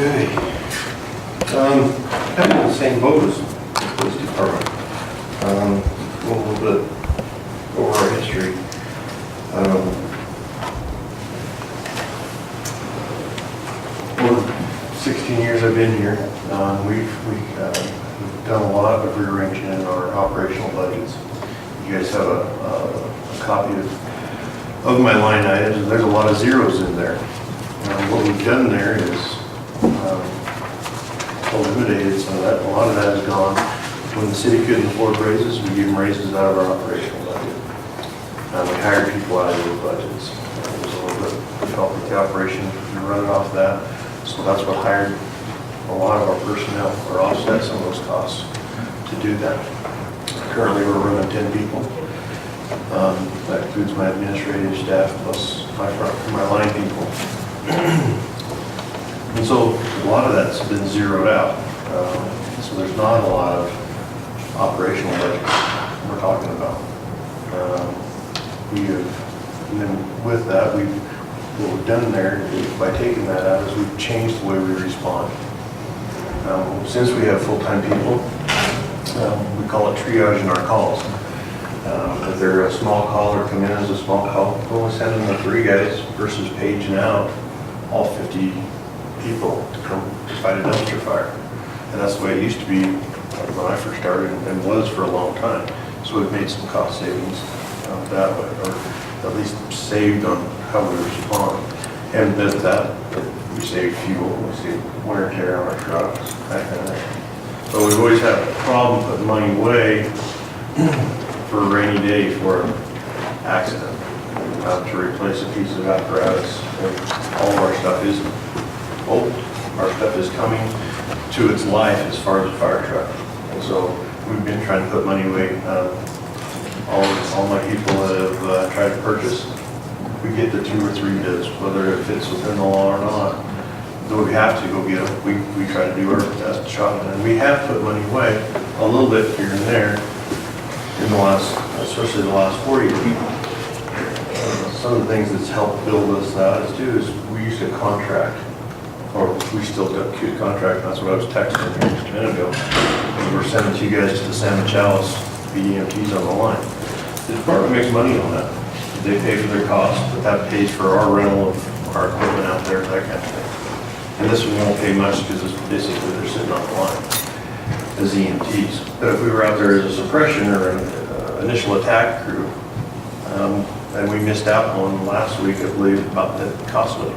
Okay. Kind of in the same boat as the police department. A little bit over our history. For 16 years I've been here, we've done a lot of rearranging in our operational budgets. You guys have a copy of my line items, and there's a lot of zeros in there. What we've done there is eliminated some of that. A lot of that is gone. When the city couldn't afford raises, we give them raises out of our operational budget. We hired people out of those budgets. It was a little bit difficult with the operation to run it off that. So that's what hired a lot of our personnel, or offset some of those costs to do that. Currently we're running 10 people. That includes my administrative staff plus my line people. And so a lot of that's been zeroed out. So there's not a lot of operational budgets we're talking about. And then with that, what we've done there is, by taking that out, is we've changed the way we respond. Since we have full-time people, we call it triaging our calls. If they're a small call or come in as a small call, we'll only send them the 3 guys versus paging out all 50 people to come to fight a dumpster fire. And that's the way it used to be when I first started, and was for a long time. So we've made some cost savings that way, or at least saved on how we respond. And with that, we save fuel, we save wear and tear on our trucks, that kind of thing. But we've always had a problem putting money away for a rainy day for an accident. To replace a piece of apparatus. And all of our stuff is old. Our stuff is coming to its life as far as a fire truck. And so we've been trying to put money away. All my people that have tried to purchase, we get the 2 or 3 bids, whether it fits within the law or not. Though we have to go get them, we try to do our best shop. And we have put money away a little bit here and there in the last, especially the last 4 years. Some of the things that's helped build us that is we used to contract, or we still do contract. That's what I was texting here just a minute ago. We're sending 2 guys to the San Michaelis, BEMTs on the line. The department makes money on that. They pay for their costs, but that pays for our rental of our equipment out there, that kind of thing. And this one won't pay much because basically they're sitting on the line as EMTs. But if we were out there as a suppression or an initial attack crew, and we missed out on last week, I believe, about the cost of it.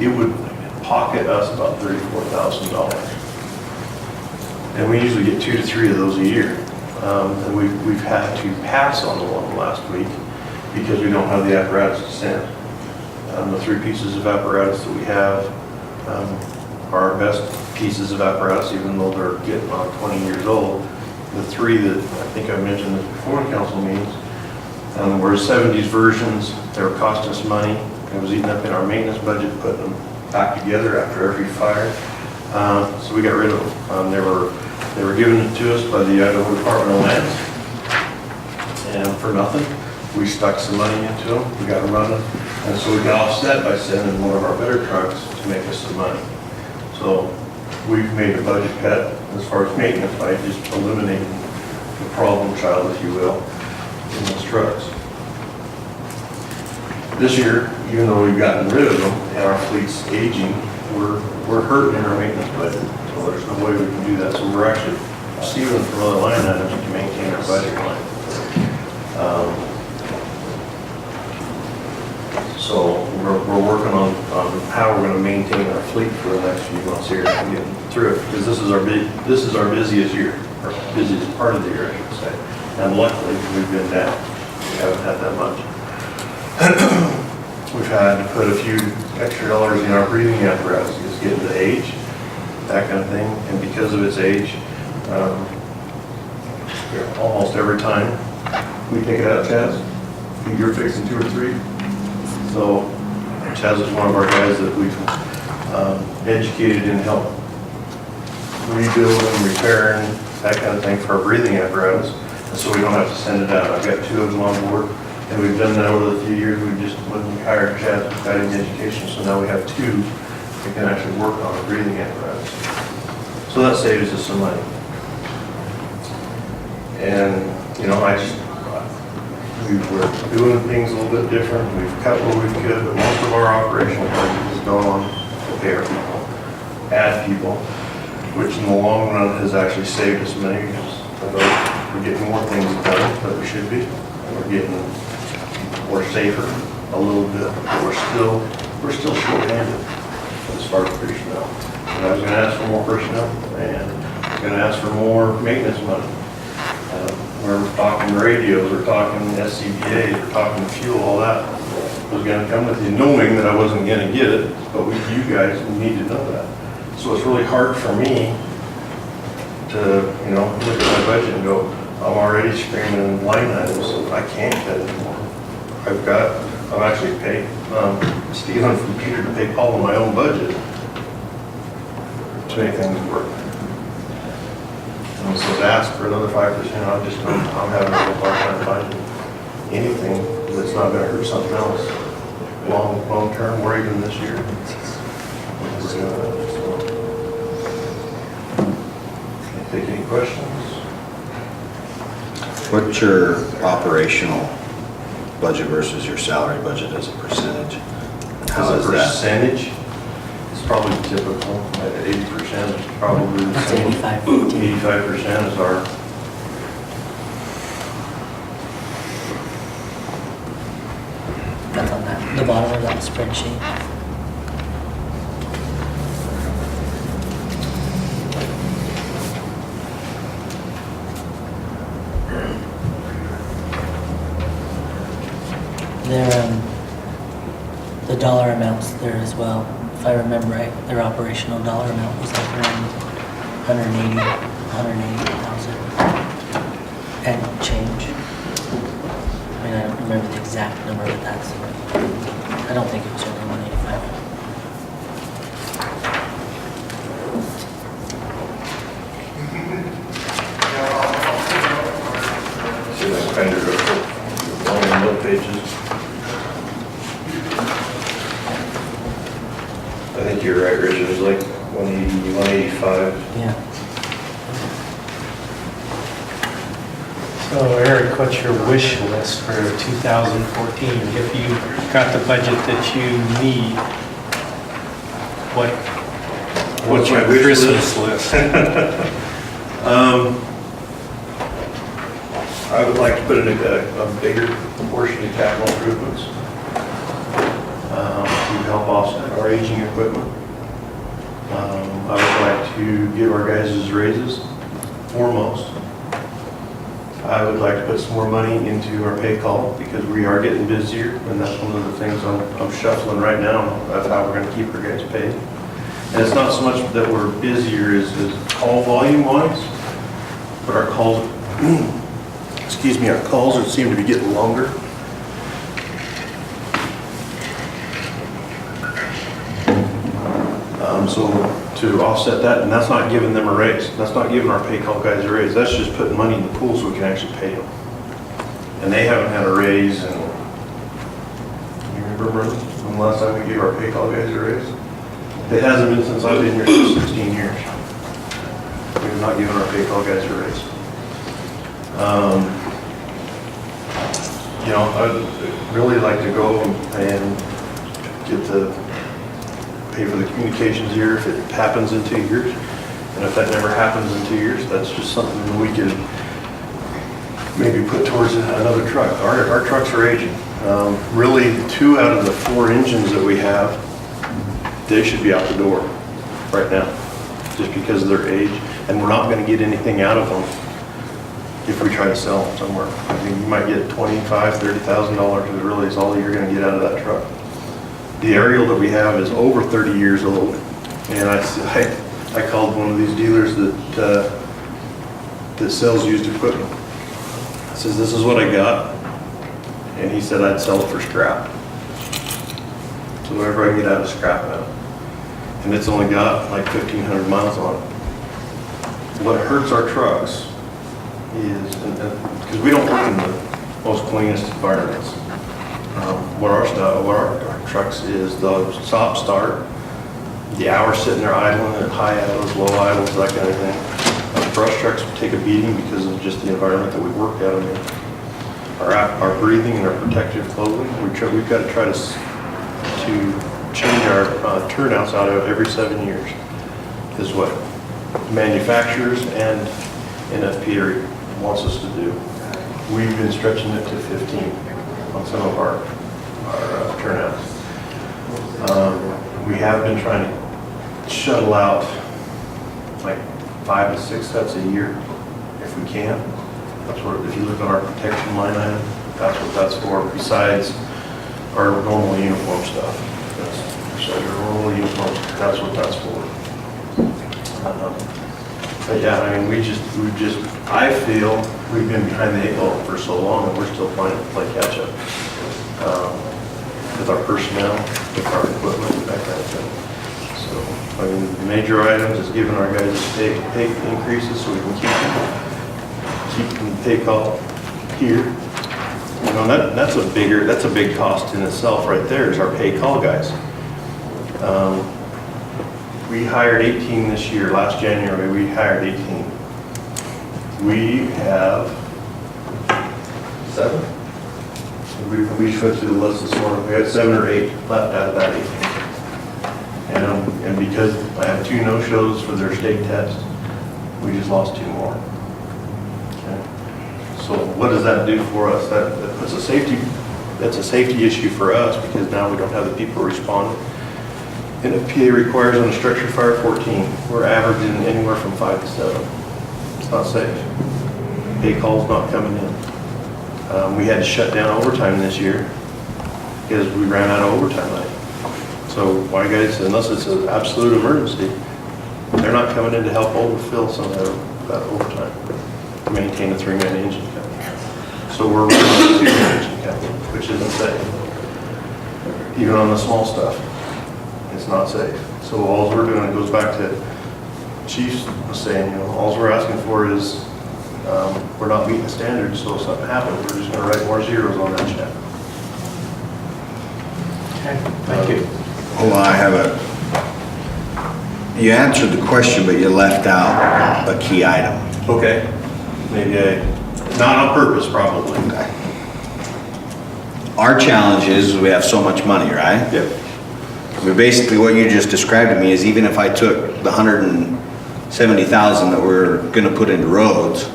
It would pocket us about $34,000. And we usually get 2 to 3 of those a year. And we've had to pass on the one last week because we don't have the apparatus to send. The 3 pieces of apparatus that we have are our best pieces of apparatus, even though they're getting on 20 years old. The 3 that I think I mentioned this before in council meetings, were 70s versions. They were costing us money. It was eating up in our maintenance budget, putting them back together after every fire. So we got rid of them. They were given to us by the Idaho Department of Lands, and for nothing. We stuck some money into them. We got them running, and so we got offset by sending one of our better trucks to make us some money. So we've made a budget cut as far as maintenance by just eliminating the problem child, if you will, in those trucks. This year, even though we've gotten rid of them and our fleet's aging, we're hurting in our maintenance budget. So there's no way we can do that. So we're actually stealing from other line items to maintain our budget line. So we're working on how we're going to maintain our fleet for the next few months here and get through it, because this is our busiest year, or busiest part of the year, I should say. And luckily, we've been down. We haven't had that much. We've had to put a few extra dollars in our breathing apparatus. It's getting to age, that kind of thing. And because of its age, almost every time we take it out, Chaz, you're fixing 2 or 3. So Chaz is one of our guys that we've educated in help rebuilding, repairing, that kind of thing for our breathing apparatus. And so we don't have to send it out. I've got 2 of them on board, and we've done that over the few years. When we hired Chad, guiding education, so now we have 2 we can actually work on a breathing apparatus. So that saves us some money. And, you know, we were doing things a little bit different. We've cut where we could, but most of our operational budget has gone on to pay our people, add people, which in the long run has actually saved us money because we're getting more things done that we should be. We're safer a little bit, but we're still short-handed as far as personnel. And I was going to ask for more personnel, and I was going to ask for more maintenance money. We're talking radios, we're talking SCBA, we're talking fuel, all that was going to come with you, knowing that I wasn't going to get it, but you guys need to know that. So it's really hard for me to, you know, look at my budget and go, I'm already screaming line items, I can't cut anymore. I'm actually paying, stealing from Peter to pay Paul in my own budget to make things work. And so to ask for another 5%, I'm having a hard time finding anything that's not going to hurt something else long term, or even this year. Take any questions? What's your operational budget versus your salary budget as a percentage? How As is a that? percentage, it's probably typical, at 80% is probably the same. 85% is our, That's on that, the bottom of that spreadsheet. The dollar amounts there as well. If I remember right, their operational dollar amount was like around 180,000 and change. I mean, I don't remember the exact number, but that's, I don't think it was only 185. see that kind of long note pages. I think you're right, Rich, it was like 180, 185. Yeah. So Eric, what's your wish list for 2014? If you got the budget that you need, what's your my wish Christmas list? I would like to put in a bigger portion of capital improvements to help offset our aging equipment. I would like to give our guys raises, foremost. I would like to put some more money into our pay call because we are getting busier, and that's one of the things I'm shuffling right now of how we're going to keep our guys paid. And it's not so much that we're busier as call volume wise, but our calls, excuse me, our calls seem to be getting longer. So to offset that, and that's not giving them a raise. That's not giving our pay call guys a raise. That's just putting money in the pool so we can actually pay them. And they haven't had a raise in, you remember, Brenda, when the last time we gave our pay call guys a raise? It hasn't been since I've been here for 16 years. We have not given our pay call guys a raise. You know, I'd really like to go and get pay for the communications here if it happens in 2 years. And if that never happens in 2 years, that's just something that we could maybe put towards another truck. Our trucks are aging. Really, 2 out of the 4 engines that we have, they should be out the door right now, just because of their age. And we're not going to get anything out of them if we try to sell them somewhere. I mean, you might get $25,000, $30,000 is really all you're going to get out of that truck. The aerial that we have is over 30 years old, and I called one of these dealers that sells used equipment. I says, this is what I got, and he said I'd sell it for scrap. So whatever I can get out of scrap now. And it's only got like 1,500 miles on it. What hurts our trucks is, because we don't work in the most cleanest environments. What our trucks is, the stop start the hours sitting there idling at high idles, low idles, that kind of thing. Our brush trucks take a beating because of just the environment that we work out in. Our breathing and our protective clothing, we've got to try to change our turnouts out of every 7 years, is what manufacturers and NFPA wants us to do. We've been stretching it to 15 on some of our turnouts. We have been trying to shuttle out like 5 to 6 sets a year if we can. That's what, if you look at our protection line item, that's what that's for, besides our normal uniform stuff. So your normal uniforms, that's what that's for. But yeah, I mean, I feel we've been behind the 8 ball for so long and we're still trying to play catch up with our personnel, with our equipment, that kind of thing. So, I mean, the major items is giving our guys pay increases so we can keep the pay call here. You know, that's a big cost in itself right there is our pay call guys. We hired 18 this year. Last January, we hired 18. We have 7. We just went through the list this morning. We had 7 or 8 left out of that 18. And because I have 2 no-shows for their state test, we just lost 2 more. Okay. So what does that do for us? That's a safety issue for us because now we don't have the people responding. NFPA requires on a structure fire 14. We're averaging anywhere from 5 to 7. It's not safe. Pay calls not coming in. We had to shut down overtime this year because we ran out of overtime money. So why guys, unless it's an absolute emergency, they're not coming in to help overfill some of that overtime to maintain a 3-man engine count. So we're running a 2-man engine count, which isn't safe. Even on the small stuff. It's not safe. So all we're doing, it goes back to Chief's was saying, you know, all we're asking for is we're not meeting the standards, so if something happens, we're just going to write more zeros on that check. Okay, thank you. Hold on, you answered the question, but you left out a key item. Okay. Maybe not on purpose, probably. Okay. Our challenge is we have so much money, right? Yep. I mean, basically what you just described to me is even if I took the 170,000 that we're gonna put into roads,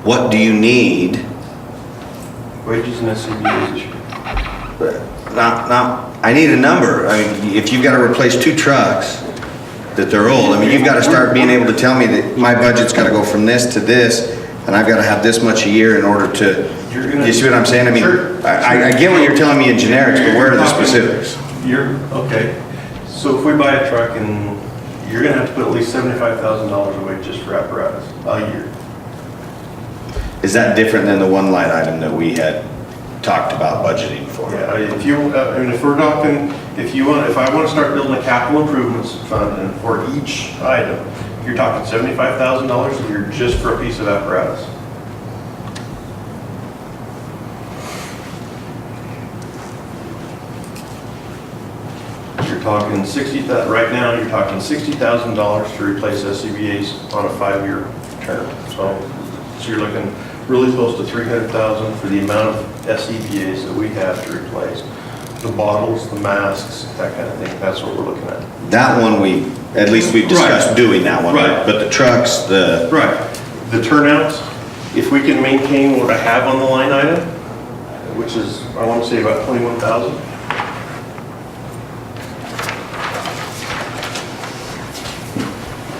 what do you need? Wages and SCBA's issue. Now, I need a number. I mean, if you've got to replace 2 trucks that they're old, I mean, you've got to start being able to tell me that my budget's got to go from this to this, and I've got to have this much a year in order to, you see what I'm saying? I mean, Sure. I get what you're telling me in generics, but where are the specifics? Okay. So if we buy a truck and you're going to have to put at least $75,000 away just for apparatus a year. Is that different than the one line item that we had talked about budgeting for? Yeah, if you, I mean, if we're talking, if I want to start building a capital improvements fund and for each item, you're talking $75,000 a year just for a piece of apparatus. You're talking right now you're talking $60,000 to replace SCBA's on a 5-year term. So you're looking really close to $300,000 for the amount of SCBA's that we have to replace. The bottles, the masks, that kind of thing, that's what we're looking at. That one at least we've discussed doing that one. Right. But the trucks, Right. The turnouts, if we can maintain what I have on the line item, which is, I want to say about 21,000.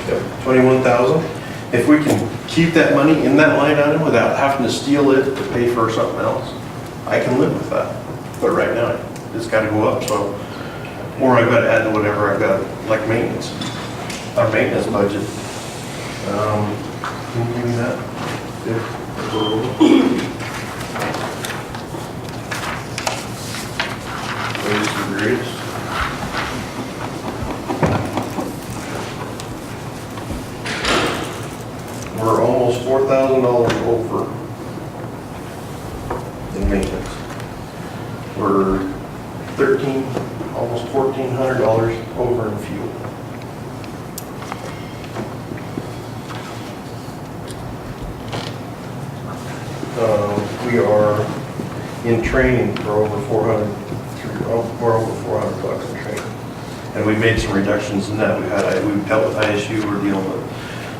Yep, 21,000. If we can keep that money in that line item without having to steal it to pay for something else, I can live with that. But right now, it's got to go up, so, or I've got to add to whatever I've got, like maintenance. Our maintenance budget. Can you give me that? Latest and greatest. We're almost $4,000 over in maintenance. We're almost $1,400 over in fuel. We are in training for over 400, we're over 400 bucks in training. And we made some reductions in that. We've dealt with ISU, we're dealing with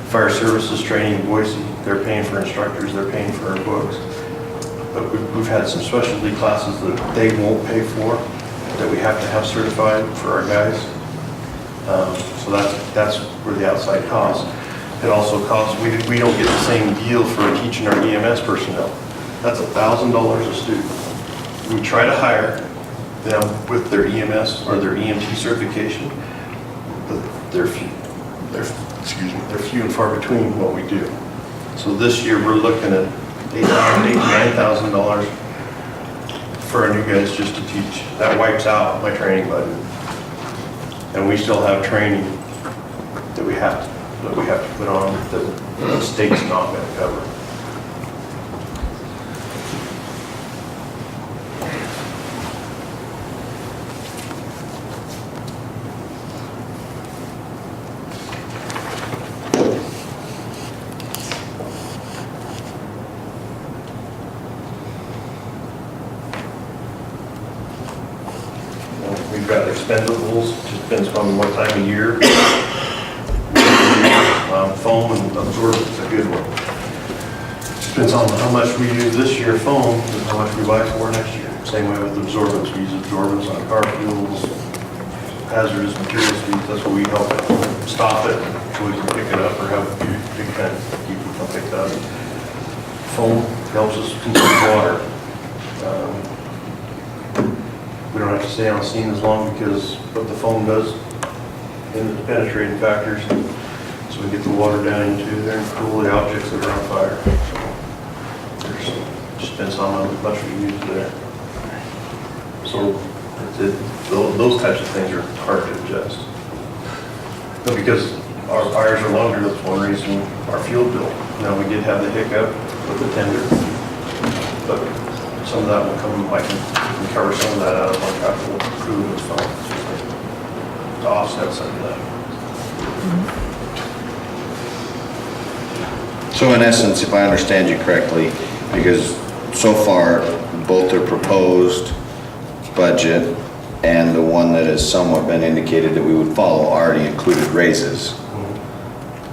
fire services training in Boise. They're paying for instructors, they're paying for our books. But we've had some specialty classes that they won't pay for, that we have to have certified for our guys. So that's where the outside cost. It also costs, we don't get the same deal for teaching our EMS personnel. That's $1,000 a student. We try to hire them with their EMS or their EMT certification, but they're few and far between what we do. So this year, we're looking at $8,000 to $9,000 for our new guys just to teach. That wipes out my training budget. And we still have training that we have to put on that the state's not going to cover. We've got expendables, just depends on what time of year. Foam and absorbent's a good one. Depends on how much we use this year foam and how much we buy for next year. Same way with absorbents, we use absorbents on car fuels, hazardous materials, that's what we help stop it so we can pick it up or have a big tank keep it from picked up. Foam helps us conserve water. We don't have to stay on scene as long because what the foam does in the penetrating factors, so we get the water down into there and cool the objects that are on fire. Just depends on how much we use there. So those types of things are hard to adjust. But because our fires are longer, that's one reason our fuel bill. Now we did have the hiccup with the tender, but some of that will come, I can cover some of that out of our capital improvements fund to offset some of that. So in essence, if I understand you correctly, because so far, both the proposed budget and the one that has somewhat been indicated that we would follow already included raises.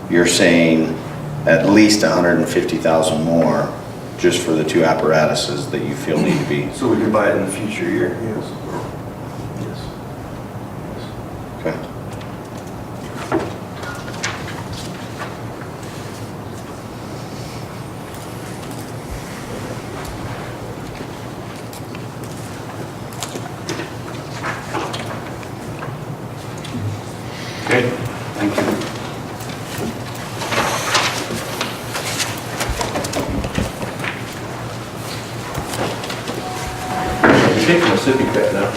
You're saying at least 150,000 more just for the two apparatuses that you feel need to be. So we can buy it in the future year, yes. Yes. Okay. Okay, thank you. You're taking a sippy cut now.